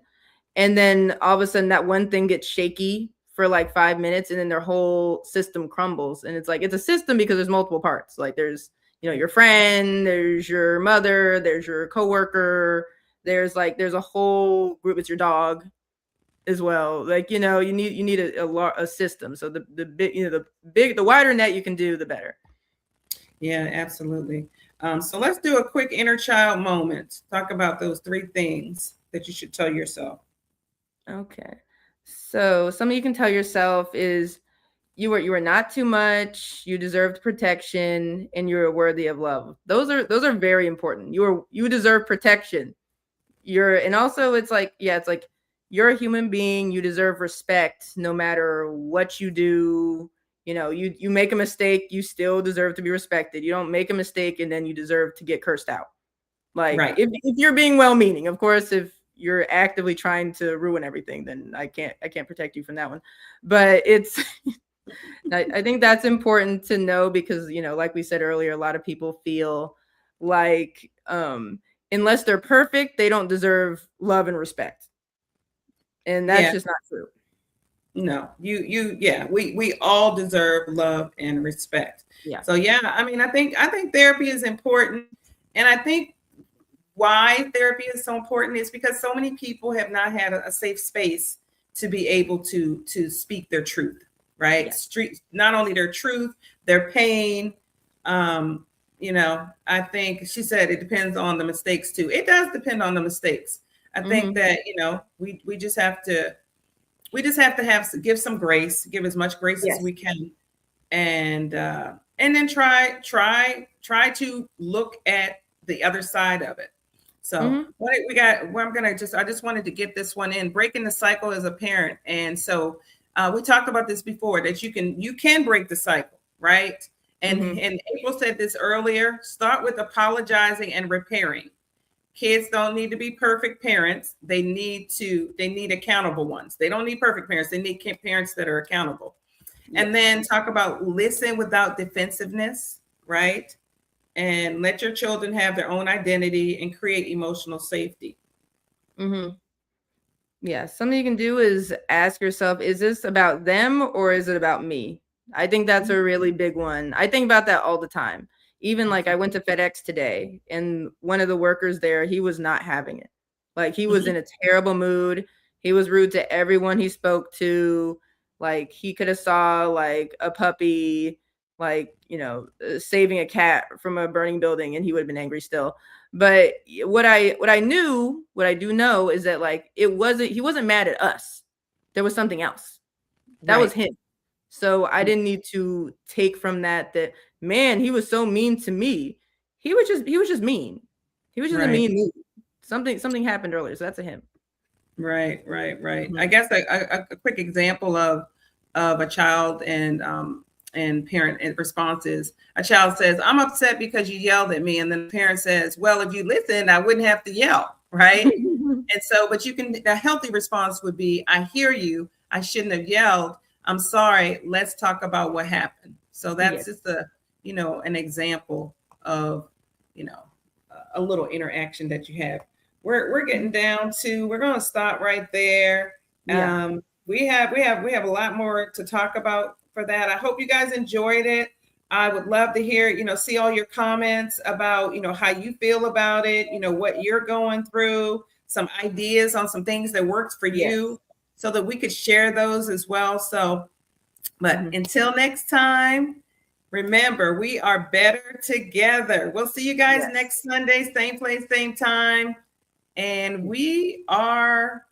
And then all of a sudden that one thing gets shaky for 5 minutes and then their whole system crumbles. And it's it's a system because there's multiple parts. There's, your friend, there's your mother, there's your coworker, there's a whole group, it's your dog. as well. Like, you need a system. So the big, the wider net you can do, the better. Yeah, absolutely. So let's do a quick inner child moment. Talk about those 3 things that you should tell yourself. Okay. So something you can tell yourself is you are not too much, you deserved protection, and you're worthy of love. Those are very important. You deserve protection. And also it's like, it's like you're a human being, you deserve respect no matter what you do. You make a mistake, you still deserve to be respected. You don't make a mistake and then you deserve to get cursed out. Like, Right. if you're being well-meaning, of course. If you're actively trying to ruin everything, then I can't protect you from that one. But it's I think that's important to know because, like we said earlier, a lot of people feel like unless they're perfect, they don't deserve love and respect. And that's just not true. No, we all deserve love and respect. Yeah. So yeah, I mean, I think therapy is important. And I think why therapy is so important is because so many people have not had a safe space to be able to speak their truth, right? Yeah. Not only their truth, their pain. I think she said it depends on the mistakes too. It does depend on the mistakes. I think that, we just have to give some grace, give as much grace as we can, and then try to look at the other side of it. So what we got, I just wanted to get this one in, breaking the cycle as a parent. And so we talked about this before, that you can break the cycle, right? And April said this earlier, start with apologizing and repairing. Kids don't need to be perfect parents. They need accountable ones. They don't need perfect parents. They need parents that are accountable. Yes. And then talk about listen without defensiveness, right? And let your children have their own identity and create emotional safety. Yeah, something you can do is ask yourself, is this about them or is it about me? I think that's a really big one. I think about that all the time. Even like I went to FedEx today and one of the workers there, he was not having it. Like he was in a terrible mood. He was rude to everyone he spoke to. Like he could have saw like a puppy, like, saving a cat from a burning building and he would have been angry still. But what I do know is that like he wasn't mad at us. There was something else. That was him. So I didn't need to take from that man, he was so mean to me. He was just mean. He was just a mean mood. Something happened earlier. So that's a him. Right. I guess a quick example of a child and parent response is a child says, I'm upset because you yelled at me. And then the parent says, well, if you listened, I wouldn't have to yell. Right. And so, but a healthy response would be, I hear you. I shouldn't have yelled. I'm sorry. Let's talk about what happened. So that's just an example of, a little interaction that you have. We're getting down to, we're going to stop right there. Yeah. We have a lot more to talk about for that. I hope you guys enjoyed it. I would love to hear, see all your comments about, how you feel about it, what you're going through, some ideas on some things that works for you so that we could share those as well. So, but until next time, remember, we are better together. We'll see you guys next Sunday, same place, same time. And we are